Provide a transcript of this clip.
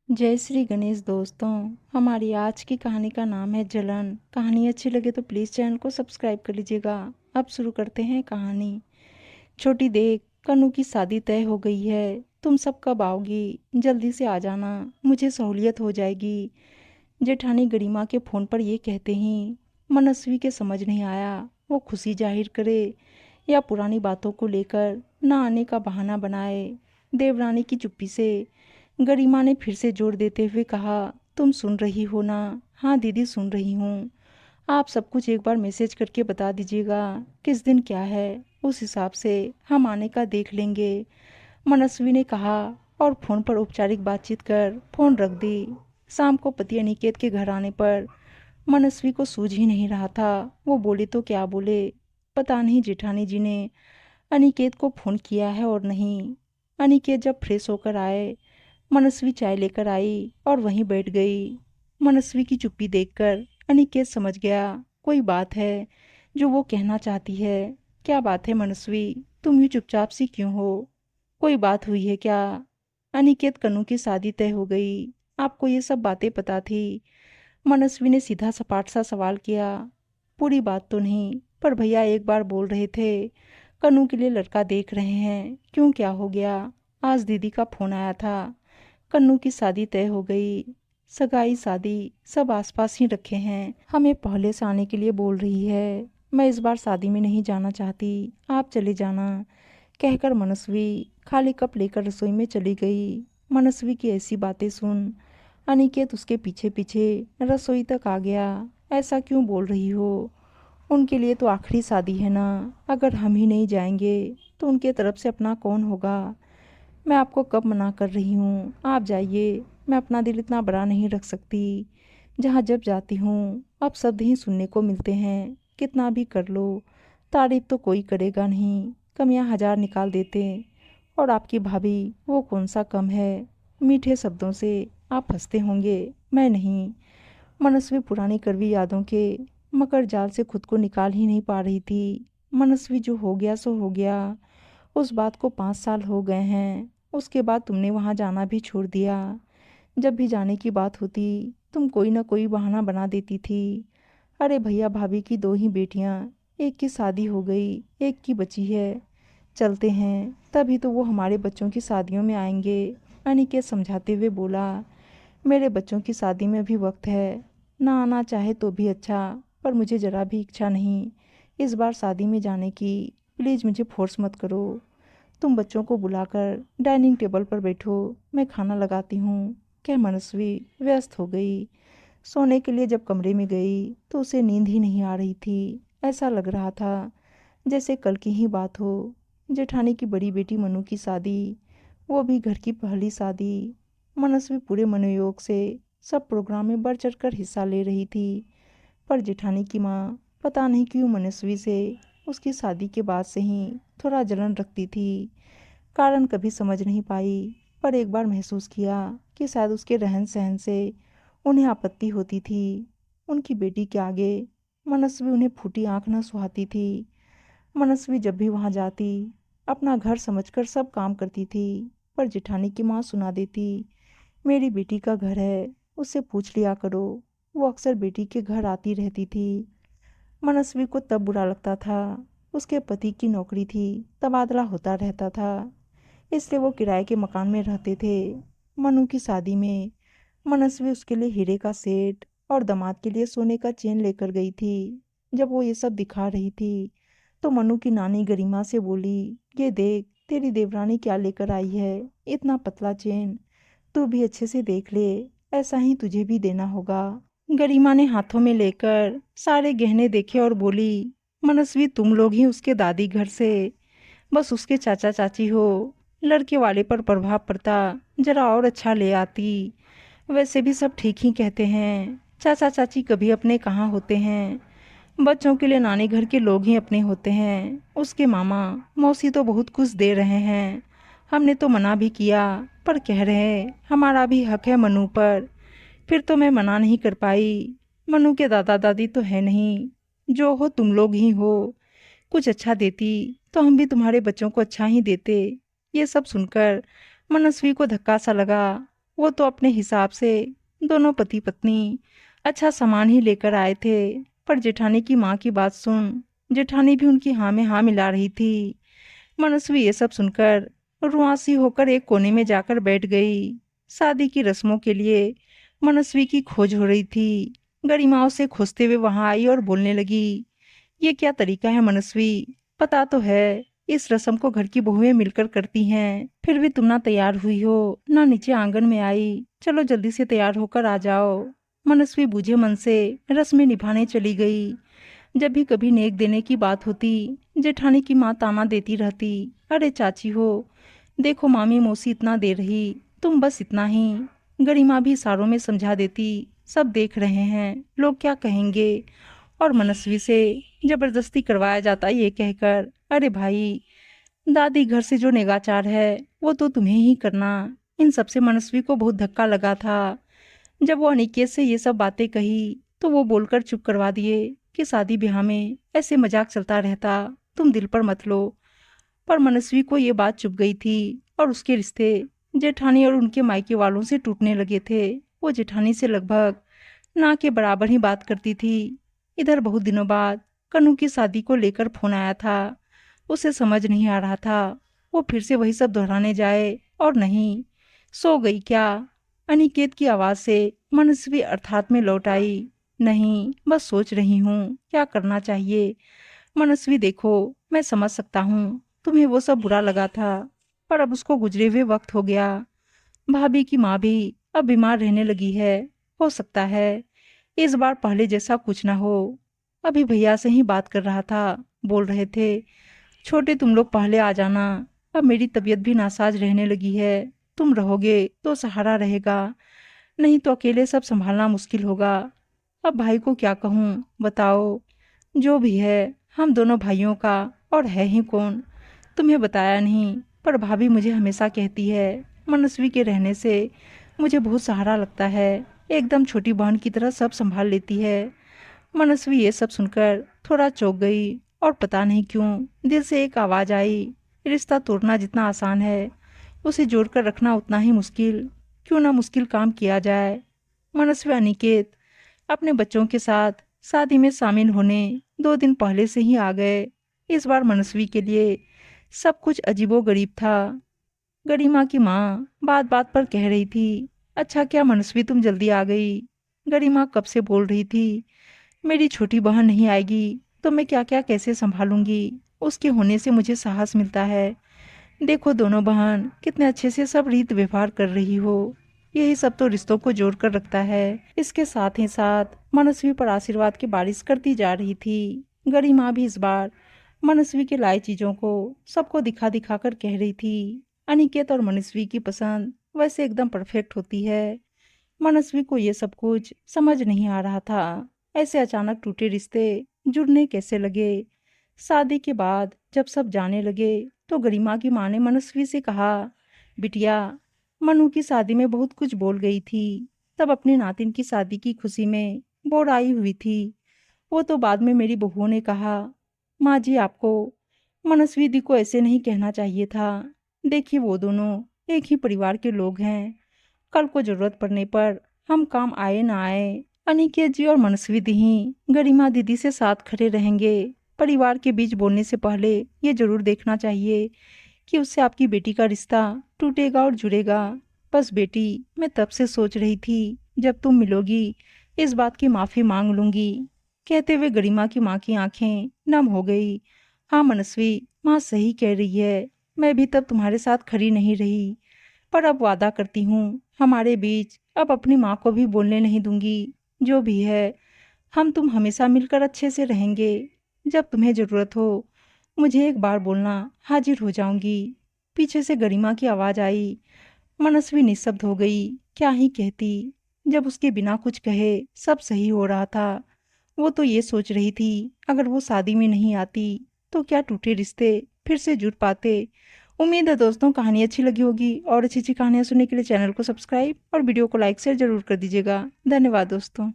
जय श्री गणेश दोस्तों। हमारी आज की कहानी का नाम है जलन। कहानी अच्छी लगे तो प्लीज़ चैनल को सब्सक्राइब कर लीजिएगा। अब शुरू करते हैं कहानी। छोटी देख, कन्नू की शादी तय हो गई है। तुम सब कब आओगी? जल्दी से आ जाना, मुझे सहूलियत हो जाएगी। जेठानी गरिमा के फ़ोन पर ये कहते ही मनस्वी के समझ नहीं आया वो खुशी जाहिर करे या पुरानी बातों को लेकर ना आने का बहाना बनाए। देवरानी की चुप्पी से गरिमा ने फिर से जोर देते हुए कहा, तुम सुन रही हो ना? हाँ दीदी, सुन रही हूँ। आप सब कुछ एक बार मैसेज करके बता दीजिएगा किस दिन क्या है, उस हिसाब से हम आने का देख लेंगे, मनस्वी ने कहा और फ़ोन पर औपचारिक बातचीत कर फ़ोन रख दी। शाम को पति अनिकेत के घर आने पर मनस्वी को सूझ ही नहीं रहा था वो बोले तो क्या बोले। पता नहीं जेठानी जी ने अनिकेत को फ़ोन किया है और नहीं। अनिकेत जब फ्रेश होकर आए, मनस्वी चाय लेकर आई और वहीं बैठ गई। मनस्वी की चुप्पी देखकर अनिकेत समझ गया कोई बात है जो वो कहना चाहती है। क्या बात है मनस्वी, तुम यूँ चुपचाप सी क्यों हो? कोई बात हुई है क्या? अनिकेत, कन्नू की शादी तय हो गई, आपको ये सब बातें पता थी? मनस्वी ने सीधा सपाट सा सवाल किया। पूरी बात तो नहीं, पर भैया एक बार बोल रहे थे कन्नू के लिए लड़का देख रहे हैं। क्यों, क्या हो गया? आज दीदी का फ़ोन आया था, कन्नू की शादी तय हो गई। सगाई शादी सब आसपास ही रखे हैं, हमें पहले से आने के लिए बोल रही है। मैं इस बार शादी में नहीं जाना चाहती, आप चले जाना, कहकर मनस्वी खाली कप लेकर रसोई में चली गई। मनस्वी की ऐसी बातें सुन अनिकेत उसके पीछे पीछे रसोई तक आ गया। ऐसा क्यों बोल रही हो? उनके लिए तो आखिरी शादी है ना। अगर हम ही नहीं जाएंगे तो उनके तरफ से अपना कौन होगा? मैं आपको कब मना कर रही हूँ, आप जाइए। मैं अपना दिल इतना बड़ा नहीं रख सकती। जहाँ जब जाती हूँ अब शब्द ही सुनने को मिलते हैं। कितना भी कर लो, तारीफ तो कोई करेगा नहीं। कमियाँ हजार निकाल देते। और आपकी भाभी, वो कौन सा कम है? मीठे शब्दों से आप हंसते होंगे, मैं नहीं। मनस्वी पुरानी कड़वी यादों के मकर जाल से खुद को निकाल ही नहीं पा रही थी। मनस्वी, जो हो गया सो हो गया। उस बात को 5 साल हो गए हैं। उसके बाद तुमने वहाँ जाना भी छोड़ दिया। जब भी जाने की बात होती तुम कोई ना कोई बहाना बना देती थी। अरे भैया भाभी की 2 ही बेटियाँ, एक की शादी हो गई, एक की बची है। चलते हैं, तभी तो वो हमारे बच्चों की शादियों में आएंगे, अनिकेत समझाते हुए बोला। मेरे बच्चों की शादी में भी वक्त है, ना आना चाहे तो भी अच्छा, पर मुझे ज़रा भी इच्छा नहीं इस बार शादी में जाने की। प्लीज़ मुझे फोर्स मत करो। तुम बच्चों को बुलाकर डाइनिंग टेबल पर बैठो, मैं खाना लगाती हूँ, कह मनस्वी व्यस्त हो गई। सोने के लिए जब कमरे में गई तो उसे नींद ही नहीं आ रही थी। ऐसा लग रहा था जैसे कल की ही बात हो। जेठानी की बड़ी बेटी मनु की शादी, वो भी घर की पहली शादी। मनस्वी पूरे मनोयोग से सब प्रोग्राम में बढ़ चढ़कर हिस्सा ले रही थी। पर जेठानी की माँ पता नहीं क्यों मनस्वी से उसकी शादी के बाद से ही थोड़ा जलन रखती थी। कारण कभी समझ नहीं पाई, पर एक बार महसूस किया कि शायद उसके रहन सहन से उन्हें आपत्ति होती थी। उनकी बेटी के आगे मनस्वी उन्हें फूटी आंख न सुहाती थी। मनस्वी जब भी वहाँ जाती अपना घर समझकर सब काम करती थी, पर जेठानी की माँ सुना देती, मेरी बेटी का घर है, उससे पूछ लिया करो। वो अक्सर बेटी के घर आती रहती थी। मनस्वी को तब बुरा लगता था, उसके पति की नौकरी थी, तबादला होता रहता था, इसलिए वो किराए के मकान में रहते थे। मनु की शादी में मनस्वी उसके लिए हीरे का सेट और दामाद के लिए सोने का चेन लेकर गई थी। जब वो ये सब दिखा रही थी तो मनु की नानी गरिमा से बोली, ये देख तेरी देवरानी क्या लेकर आई है, इतना पतला चेन, तू भी अच्छे से देख ले, ऐसा ही तुझे भी देना होगा। गरिमा ने हाथों में लेकर सारे गहने देखे और बोली, मनस्वी तुम लोग ही उसके दादी घर से, बस उसके चाचा चाची हो। लड़के वाले पर प्रभाव पड़ता, जरा और अच्छा ले आती। वैसे भी सब ठीक ही कहते हैं, चाचा चाची कभी अपने कहाँ होते हैं। बच्चों के लिए नानी घर के लोग ही अपने होते हैं। उसके मामा मौसी तो बहुत कुछ दे रहे हैं। हमने तो मना भी किया, पर कह रहे हमारा भी हक है मनु पर। फिर तो मैं मना नहीं कर पाई। मनु के दादा दादी तो है नहीं, जो हो तुम लोग ही हो। कुछ अच्छा देती तो हम भी तुम्हारे बच्चों को अच्छा ही देते। ये सब सुनकर मनस्वी को धक्का सा लगा। वो तो अपने हिसाब से दोनों पति पत्नी अच्छा सामान ही लेकर आए थे, पर जेठानी की माँ की बात सुन जेठानी भी उनकी हाँ में हाँ मिला रही थी। मनस्वी ये सब सुनकर रुआंसी होकर एक कोने में जाकर बैठ गई। शादी की रस्मों के लिए मनस्वी की खोज हो रही थी। गरिमा उसे खोजते हुए वहां आई और बोलने लगी, ये क्या तरीका है मनस्वी? पता तो है इस रस्म को घर की बहुएं मिलकर करती हैं, फिर भी तुम ना तैयार हुई हो ना नीचे आंगन में आई। चलो जल्दी से तैयार होकर आ जाओ। मनस्वी बूझे मन से रस्में निभाने चली गई। जब भी कभी नेक देने की बात होती, जेठानी की माँ ताना देती रहती, अरे चाची हो, देखो मामी मौसी इतना दे रही, तुम बस इतना ही। गरिमा भी इशारों में समझा देती, सब देख रहे हैं, लोग क्या कहेंगे। और मनस्वी से जबरदस्ती करवाया जाता ये कहकर, अरे भाई, दादी घर से जो नेगाचार है वो तो तुम्हें ही करना। इन सब से मनस्वी को बहुत धक्का लगा था। जब वो अनिकेत से ये सब बातें कही तो वो बोलकर चुप करवा दिए कि शादी ब्याह में ऐसे मजाक चलता रहता, तुम दिल पर मत लो। पर मनस्वी को ये बात चुभ गई थी और उसके रिश्ते जेठानी और उनके मायके वालों से टूटने लगे थे। वो जेठानी से लगभग ना के बराबर ही बात करती थी। इधर बहुत दिनों बाद कनू की शादी को लेकर फोन आया था। उसे समझ नहीं आ रहा था वो फिर से वही सब दोहराने जाए और नहीं। सो गई क्या? अनिकेत की आवाज से मनस्वी अर्थात में लौट आई। नहीं, बस सोच रही हूँ क्या करना चाहिए। मनस्वी देखो, मैं समझ सकता हूँ तुम्हें वो सब बुरा लगा था, पर अब उसको गुजरे हुए वक्त हो गया। भाभी की माँ भी अब बीमार रहने लगी है। हो सकता है इस बार पहले जैसा कुछ ना हो। अभी भैया से ही बात कर रहा था, बोल रहे थे छोटे तुम लोग पहले आ जाना, अब मेरी तबीयत भी नासाज रहने लगी है। तुम रहोगे तो सहारा रहेगा, नहीं तो अकेले सब संभालना मुश्किल होगा। अब भाई को क्या कहूँ बताओ। जो भी है हम दोनों भाइयों का, और है ही कौन। तुम्हें बताया नहीं, पर भाभी मुझे हमेशा कहती है मनस्वी के रहने से मुझे बहुत सहारा लगता है, एकदम छोटी बहन की तरह सब संभाल लेती है। मनस्वी ये सब सुनकर थोड़ा चौंक गई और पता नहीं क्यों दिल से एक आवाज आई, रिश्ता तोड़ना जितना आसान है उसे जोड़कर रखना उतना ही मुश्किल। क्यों ना मुश्किल काम किया जाए। मनस्वी अनिकेत अपने बच्चों के साथ शादी में शामिल होने 2 दिन पहले से ही आ गए। इस बार मनस्वी के लिए सब कुछ अजीबोगरीब था। गरिमा की माँ बात बात पर कह रही थी, अच्छा क्या मनस्वी तुम जल्दी आ गई। गरिमा कब से बोल रही थी मेरी छोटी बहन नहीं आएगी तो मैं क्या क्या कैसे संभालूंगी। उसके होने से मुझे साहस मिलता है। देखो दोनों बहन कितने अच्छे से सब रीत व्यवहार कर रही हो। यही सब तो रिश्तों को जोड़ कर रखता है। इसके साथ ही साथ मनस्वी पर आशीर्वाद की बारिश करती जा रही थी। गरिमा भी इस बार मनस्वी के लाई चीजों को सबको दिखा दिखा कर कह रही थी, अनिकेत और मनस्वी की पसंद वैसे एकदम परफेक्ट होती है। मनस्वी को ये सब कुछ समझ नहीं आ रहा था, ऐसे अचानक टूटे रिश्ते जुड़ने कैसे लगे। शादी के बाद जब सब जाने लगे तो गरिमा की माँ ने मनस्वी से कहा, बिटिया, मनु की शादी में बहुत कुछ बोल गई थी, तब अपनी नातिन की शादी की खुशी में बोर आई हुई थी। वो तो बाद में मेरी बहुओं ने कहा, माँ जी आपको मनस्वी दी को ऐसे नहीं कहना चाहिए था। देखिए वो दोनों एक ही परिवार के लोग हैं, कल को जरूरत पड़ने पर हम काम आए ना आए, अनिकेत जी और मनस्वी दी ही गरिमा दीदी से साथ खड़े रहेंगे। परिवार के बीच बोलने से पहले ये जरूर देखना चाहिए कि उससे आपकी बेटी का रिश्ता टूटेगा और जुड़ेगा। बस बेटी, मैं तब से सोच रही थी जब तुम मिलोगी इस बात की माफी मांग लूंगी। कहते हुए गरिमा की माँ की आंखें नम हो गई। हाँ मनस्वी, माँ सही कह रही है, मैं भी तब तुम्हारे साथ खड़ी नहीं रही, पर अब वादा करती हूँ हमारे बीच अब अपनी माँ को भी बोलने नहीं दूंगी। जो भी है हम तुम हमेशा मिलकर अच्छे से रहेंगे। जब तुम्हें जरूरत हो मुझे एक बार बोलना, हाजिर हो जाऊंगी। पीछे से गरिमा की आवाज आई। मनस्वी निस्तब्ध हो गई, क्या ही कहती। जब उसके बिना कुछ कहे सब सही हो रहा था। वो तो ये सोच रही थी अगर वो शादी में नहीं आती तो क्या टूटे रिश्ते फिर से जुड़ पाते। उम्मीद है दोस्तों कहानी अच्छी लगी होगी, और अच्छी अच्छी कहानियां सुनने के लिए चैनल को सब्सक्राइब और वीडियो को लाइक शेयर जरूर कर दीजिएगा। धन्यवाद दोस्तों।